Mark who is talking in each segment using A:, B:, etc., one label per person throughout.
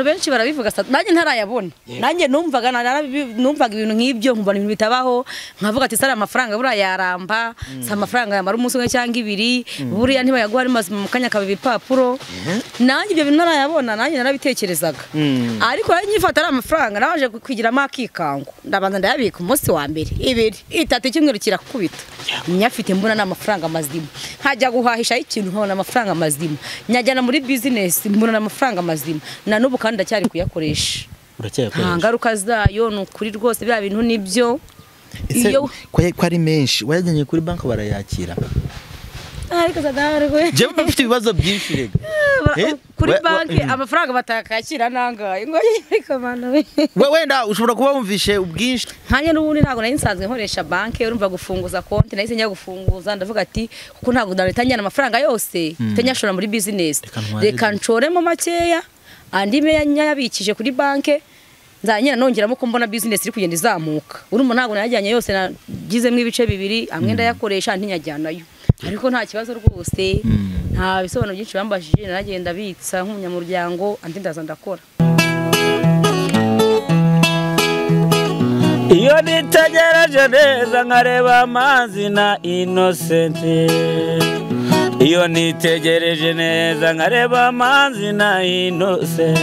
A: benshi barabivuga nanjye ntarayabona nanjye numvaga ibintu nk'ibyo nkubona ibintu bitabaho nkavuga ati sara amafaranga buriya yaramba sa amafaranga yamara umunsi umwe cyangwa ibiri buriya ntibayaguha ari mazima mu kanya kabiri papuro nanjye ibyo bintu ntarayabona nanjye narabitekerezaga ariko nyifata ari amafaranga nabaje kwigiramo akikango ndabanza ndayabika umunsi wa mbere ibiri itatu cyumweru kirakubita nyafite mbona n'amafaranga mazima nkajya guhahisha ikintu nkabona amafaranga mazima nyajyana muri business mbona amafaranga mazima na nubu kandi ndacyari kuyakoresha
B: uracyayakoresha
A: ngaruka zayo nukuri rwose bya bintu nibyo
B: iyo ko ari menshi wayajyanye kuri banki barayakira
A: ariko sadarwe
B: je mfite ibibazo byinshi rega
A: kuri banki amafaranga batakakira nangaye ngo yikomana
B: we wenda ushobora kuba wumvishe ubwinshi
A: nkanye n'ubundi ntago nari nsanzwe nkoresha banki urumva gufunguza konti nahise njya gufunguza ndavuga ati kuko ntago ndaritanyana amafaranga yose tanyashora muri business reka ncoremo makeya andi yabikije kuri banki nzanyira nongeramo ko mbona business iri kugenda izamuka urumva ntago najyanye yose nagizemo ibice bibiri amwe ndayakoresha ntinyajyanayo ariko nta kibazo rwose nta bisobanuro byinshi bambajije naragenda bitsa nk'umunyamuryango andi ndaza ndakora
C: iyo nitegereje neza nkareba amazi na Innocent iyo nitegereje neza nkareba amazi na Innocent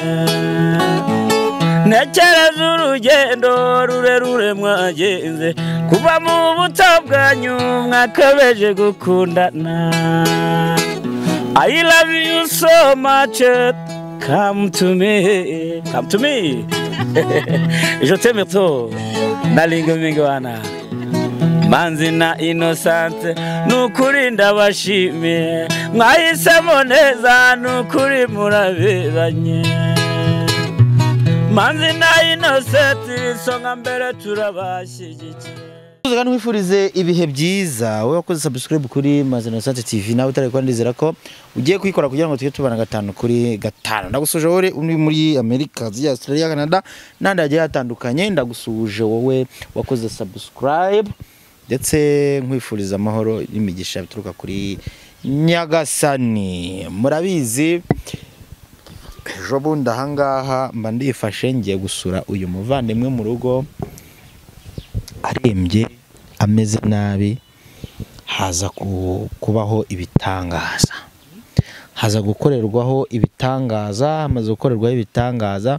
C: nekereza urugendo rurerure mwagenze kuva mu buto bwanyu mwakabeje gukundana I love you so much come to me je t'aime trop nalinga mingi wana Manzi na Innocent nukuri ndabashimiye mwahisemo neza nukuri muraberanye Manzi na Innocent songa mbere turabashyigikiye
B: Uzagana wifurize ibihe byiza wowe wakoze subscribe kuri Manzi na Innocent TV nawe utari kwandizera ko ugiye kwikora kugira ngo tujye tubana 5 kuri 5 ndagusuje wowe uri muri America ya Australia Canada nandi agiye hatandukanye ndagusuje wowe wakoze subscribe ndetse nkwifuriza amahoro n'imigisha bituruka kuri Nyagasani murabizi ejo bundi ahangaha mba ndifashe ngiye gusura uyu muvandimwe mu rugo arembye ameze nabi haza kubaho ibitangaza haza gukorerwaho ibitangaza amaze gukorerwaho ibitangaza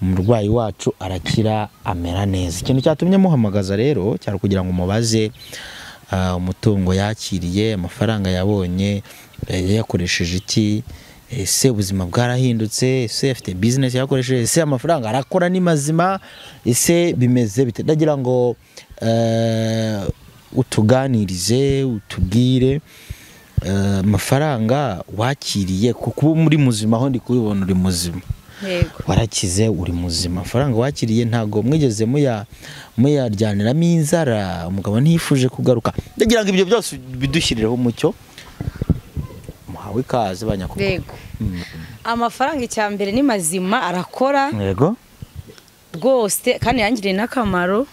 B: umurwayi wacu arakira amera neza ikintu cyatumye muhamagaza rero cyari kugira ngo mubaze umutungo yakiriye amafaranga yabonye yakoresheje iki ese ubuzima bwarahindutse ese afite business yakoresheje ese amafaranga arakora ni mazima ese bimeze bite ndagira ngo utuganirize utubwire amafaranga wakiriye kuko muri muzima aho ndi kubibona uri muzima
A: yego
B: warakize uri muzima amafaranga wakiriye ntago mwigeze muyaryaniramo inzara umugabo ntiyifuje kugaruka ndagira ngo ibyo byose bidushyirireho umucyo muhawe ikaze banyakubwa
A: yego amafaranga icyambere ni mazima arakora
B: yego
A: rwose kandi yangiriye n'akamaro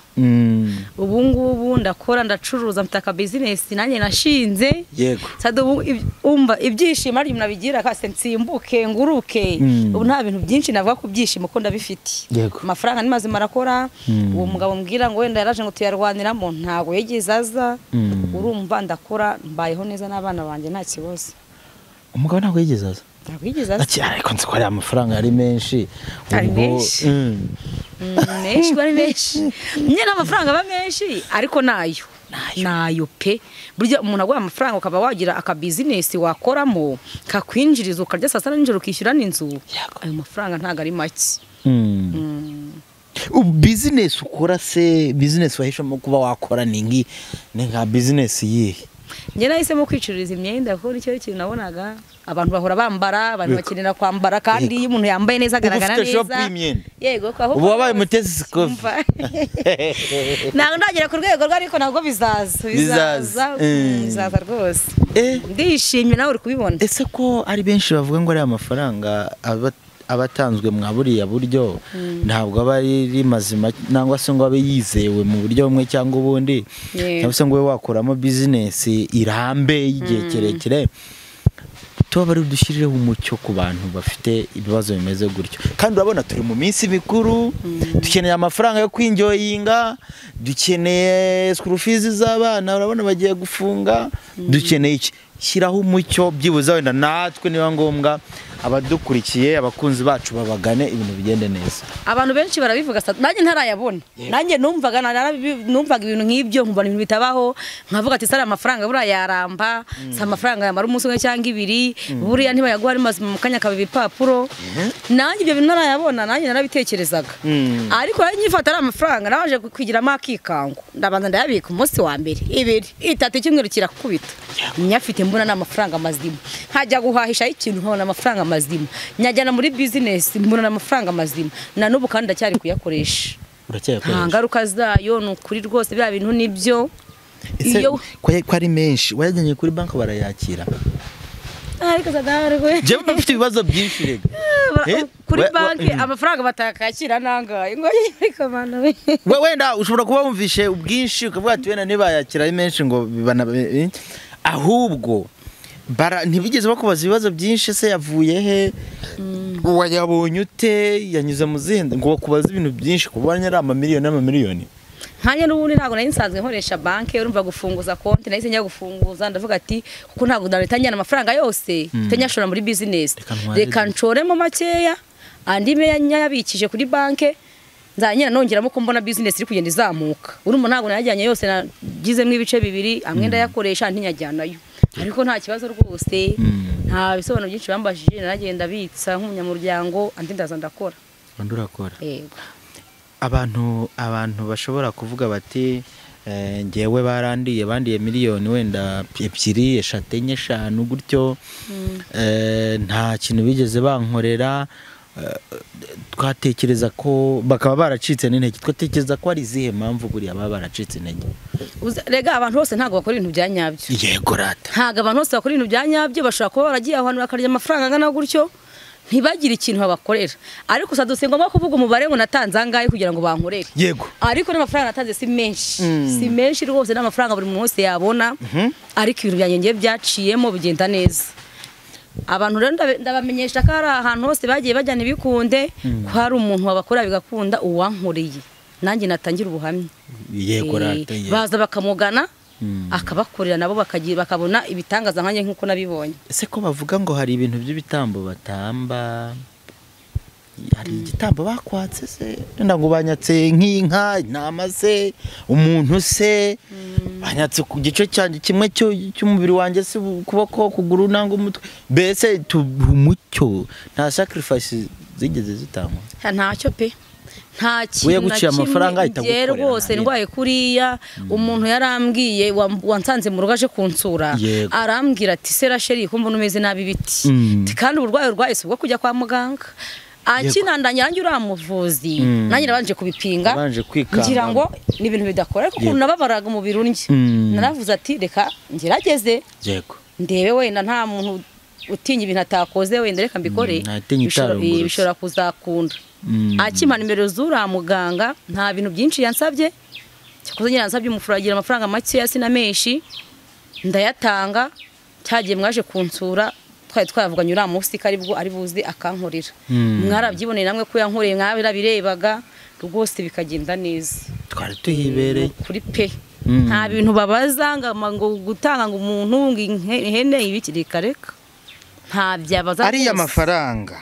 A: ubu ngubu ndakora ndacuruza mfite aka business nanjye nashinze
B: yego
A: sado umva ibyishimo ari nabigira kase nsimbuke nguruke ubu nta bintu byinshi navuga ku byishimo ko ndabifite amafaranga ni mazima arakora uwo mugabo mbwira ngo wenda yaraje ngo tuyarwaniramo ntago yegeze aza urumva ndakora mbayeho neza n'abana banjye nta kibazo
B: umugabo ntago yegeze aza ariko nzi ko ari amafaranga ari menshi
A: menshi bari menshi nyine amafaranga aba menshi ariko nayo pe burya umuntu agwa amafaranga ukaba wagira aka business wakoramo kakwinjiriza ukarya saa sita n'ijoro ukishyura n'inzu ayo mafaranga ntago ari make
B: business ukora se business wahishamo kuba wakora ni nka business yihe
A: njye nahisemo kwicururiza imyenda kuko nicyo kintu nabonaga abantu bahora bambara abantu bakenera kwambara kandi iyo umuntu yambaye neza agaragara neza yego kwaho
B: ubu wabaye mutezi sikofi
A: ntabwo ndagera ku rwego rw'ariko ntabwo bizaza rwose ndishimye nawe uri kubibona
B: ese ko ari benshi bavuga ngo ari amafaranga abatanzwe mwa buriya buryo ntabwo aba ari mazima nangwa se ngo abe yizewe mu buryo bumwe cyangwa ubundi cyangwa se ngo we wakoramo business irambe y'igihe kirekire tuba bari dushyirireho umucyo ku bantu bafite ibibazo bimeze gutyo. Kandi urabona turi mu minsi mikuru, dukeneye amafaranga yo kwinjoyinga, dukeneye school fees z'abana, urabona bagiye gufunga, dukeneye iki? Shyiraho umucyo byibuze wenda natwe niba ngombwa abadukurikiye abakunzi bacu babagane ibintu bigende neza.
A: Abantu benshi barabivuga nanjye ntarayabona. Nanjye numvaga ibintu nk'ibyo nkubona ibintu bitabaho, nkavuga ati sara amafaranga buriya yaramba, sa amafaranga yamara umunsi umwe cyangwa ibiri, buriya ntibayaguha ari mazima mu kanya kabiri papuro. Nanjye ibyo bintu narayabona, nanjye narabitekerezaga. Ariko nyifata ari amafaranga nabaje kwigiramo akikango. Ndabanza ndayabika umunsi wa mbere, ibiri, itatu icyumweru kirakubita. Nyafite mbona n'amafaranga mazima. Nkajya guhahisha ikintu nkabona amafaranga mazima. Nyajyana muri business mbona amafaranga mazima. Na n'ubu kandi ndacyari kuyakoresha.
B: Uracyayakoresha?
A: Nta ngaruka zayo n'ukuri rwose bya bintu nibyo.
B: Iyo ko ari menshi wayajyanye kuri banki barayakira.
A: Ariko sadarwe.
B: Je bafite ibibazo byinshi rega.
A: Kuri banki amafaranga batakakira nangaye ngo yikamana we.
B: Wenda ushobora kuba wumvishe ubwinshi ukavuga ati wenda nibayakira ari menshi ngo bibana ahubwo ntibigeze bakubaza ibibazo byinshi se yavuye he, wayabonye ute, yanyuze mu zindi ngo bakubaza ibintu byinshi kubanya ari amamiliyoni.
A: Nkanye n'ubundi ntago nari nsanzwe nkoresha banki, urumva gufunguza konti nahise njya gufunguza, ndavuga ati kuko ntago ndaritanyana amafaranga yose tanyashora muri business, reka ncoremo makeya andi me yanyabikije kuri banki, nzanyira nongeramo ko mbona business iri kugenda izamuka. Urumva ntago najyanye yose nagizemo ibice bibiri, amwe ndayakoresha ntinyajyanayo. Ariko nta kibazo rwose, nta bisobanuro byinshi bambashije, naragenda bitsa nk'umunyamuryango andi ndaza ndakora.
B: Urakora?
A: Yego.
B: Abantu bashobora kuvuga bati ngewe bandiye miliyoni wenda 2, 3, 4, 5 gutyo, nta kintu bigeze bankorera, twatekereza ko bakaba baracitse n'intege. Twatekereza ko ari izihe mpamvu buriya baba baracitse intege?
A: Rega abantu bose ntago bakora ibintu bya nyabyo.
B: Yego rata.
A: Ntago abantu bose bakora ibintu bya nyabyo, bashobora kuba baragiye ahantu bakarya amafaranga angana gutyo ntibagire ikintu babakorera. Ariko saduse ngomba kuvuga umubare ngo natanze angahe kugira ngo bankorere.
B: Yego.
A: Ariko n'amafaranga natanze si menshi. Si menshi rwose, n'amafaranga buri muntu wese yabona. Ariko ibintu byanjye byaciyemo bigenda neza. Abantu rero ndabamenyesha ko ari ahantu hose bagiye bajyana ibikunde, ko hari umuntu wabakorera bigakunda uwankoreye. Nanjye natangira ubuhamya.
B: Yego rata.
A: Baza bakamugana akabakorera nabo bakabona ibitangaza nkanye nkuko nabibonye.
B: Ese ko bavuga ngo hari ibintu by'ibitambo batamba, hari igitambo bakwatse se nda ngo banyatse nk'inka, intama se, umuntu se, banyatse ku gice cyanjye kimwe cy'umubiri wanjye se, ukuboko, kuguru nanga umutwe, bese umucyo nta sacrifice zigeze zitangwa.
A: Ntacyo pe, nta kintu na kimwe rwose ndwaye kuriya. Umuntu yarambwiye wansanze mu rugaje kunsura, arambwira ati se Rasheli ko mbona umeze nabi biti, kandi uburwayi urwaye ubwo kujya kwa muganga. Akinandanya yanjye uramuvuzi, nanjye nabanje kubipinga ngira ngo ni ibintu bidakora, ariko ukuntu nababaraga umubiri unjye naravuze ati reka ngerageze ndebe wenda nta muntu utinya ibintu atakoze, wenda reka mbikore bishobora kuzakunda. Akimpa nimero z'ura muganga nta bintu byinshi yansabye, cyakoze nyine yansabye umufuragira amafaranga make sina menshi, ndayatanga. Cyagiye mwaje kunsura twari twavuganye ura munsi kari bwo ari buzi akankorera. Mwarabyiboneye namwe ko yankoreye, mwabirabirebaga rwose bikagenda neza.
B: Twari tuhibereye
A: kuri pe. Nta bintu babaza ngo gutanga ngo umuntu ihene ibikirika reka. Nta byabaza
B: ari amafaranga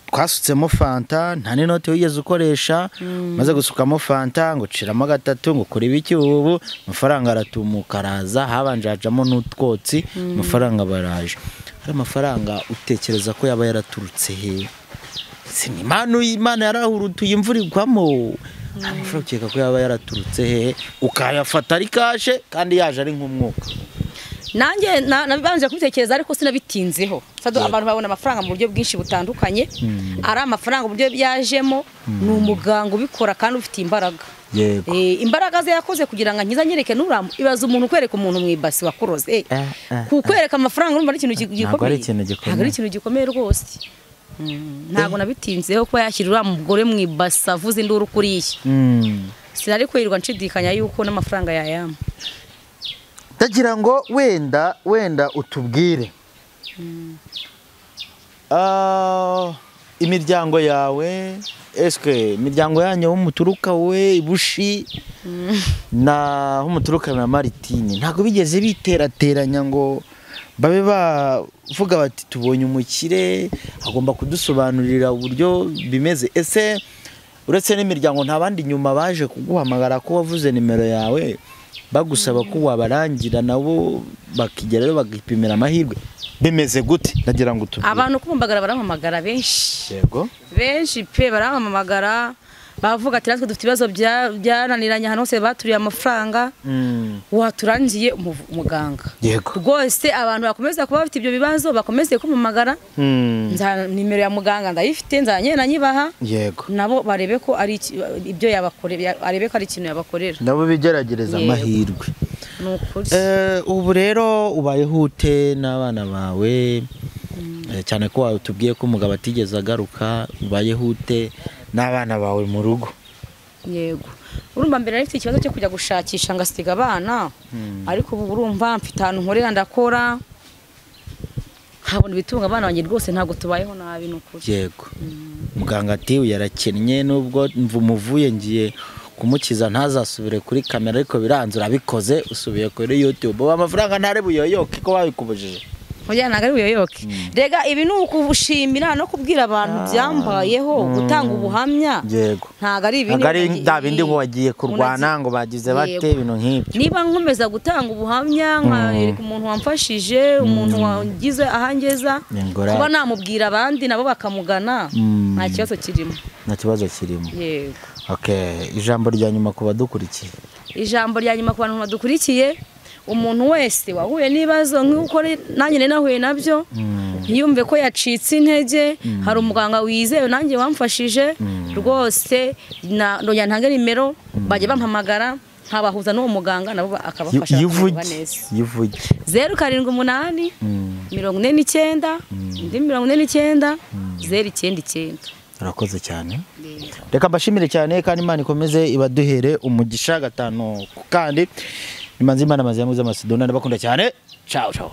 B: twasutsemo fanta, nta n'inote wigeze ukoresha, maze gusukamo fanta ngo ciramo 3 ngo kuri biki ubu amafaranga aratumuka araza, habanje hajamo n'utwotsi, amafaranga baraje. Hari amafaranga utekereza ko yaba yaraturutse he? Sini Imana yarahurutuye imvura igwamo. Amafaranga ukeka ko yaba yaraturutse he ukayafata ari kashe kandi yaje ari nk'umwuka?
A: Nanjye nabanje kubitekereza ariko sinabitinzeho. Abantu babona amafaranga mu buryo bwinshi butandukanye. Ari amafaranga mu buryo byajemo ni umuganga ubikora kandi ufite imbaraga. Imbaraga ze yakoze kugira ngo nkiza nyereke n'uramu. Ibaza umuntu kwereka umuntu mwibasi wakuroze. Kukwereka amafaranga urumva ari ikintu gikomeye. Ntabwo ari ikintu gikomeye rwose. Ntabwo nabitinzeho ko yashyirira umugore mwibasi avuze induru kuriye. Sinari kwirirwa nshidikanya yuko n'amafaranga yayama.
B: Tagira ngo wenda utubwire imiryango yawe eske imiryango yanyu muturuka we ibushi na muturuka na Maritini ntago bigeze biterateranya ngo babe bavuga bati tubonye umukire agomba kudusobanurira uburyo bimeze ese uretse n'imiryango nta bandi nyuma baje kuguhamagara ko wavuze nimero yawe bagusaba ko wabarangira nabo bakigerayo bagipimira amahirwe bimeze gute nagira ngo tubwire
A: abantu kumbagara barampamagara benshi
B: yego
A: benshi pe barampamagara bavuga ati natwe dufite ibibazo byananiranye hano hose baturiye amafaranga waturangiye umuganga
B: yego
A: rwose abantu bakomeza kuba bafite ibyo bibazo bakomeze kumpamagara nimero ya muganga ndayifite nzanye nanyibaha
B: yego
A: nabo barebe ko ari ibyo yabakorera arebe ko ari ikintu yabakorera
B: nabo bigeragereza amahirwe
A: nukuri
B: ubu rero ubayeho ute n'abana bawe cyane ko watubwiye ko umugabo atigeze agaruka ubayeho ute n'abana bawe mu rugo
A: yego urumva mbere ariko ikibazo cyo kujya gushakisha ngasiga abana ariko ubu urumva mfite ahantu nkorera ndakora habona ibitunga abana banjye rwose ntago tubayeho nabi nukuri
B: yego muganga ati yarakennye nubwo mvuye ngiye kumukiza ntazasubire kuri kamera ariko biranze urabikoze usubiye kuri YouTube amafaranga ntare buyoyoke ko babikubujije
A: Oya nagari buyoyoke rega ibi ni ukubushimira no kubwira abantu byambayeho gutanga ubuhamya
B: yego
A: ntago ari ibindi
B: ngari ndabindi ngo wagiye kurwana ngo bagize bate ibintu nk'ibyo
A: niba nkomeza gutanga ubuhamya nka umuntu wamfashije umuntu wagize ahangeza kuba namubwira abandi nabo bakamugana nta kibazo kirimo
B: yego okay ijambo rya nyuma ku badukurikiye
A: ku bantu badukurikiye umuntu wese wahuye n'ibibazo nk'uko nanjye nahuye nabyo ntiyumve ko yacitse intege hari umuganga wizewe nanjye wamfashije rwose ndongera ntange nimero bajye bampamagara nkabahuza n'uwo muganga nabo akabafasha neza
B: yivuge
A: 078 49 49 099
B: urakoze cyane reka mbashimire cyane kandi Imana ikomeze ibaduhere umugisha gatano kandi Imanzi Imana amazi yamuze Macedonia ndabakunda cyane ciao ciao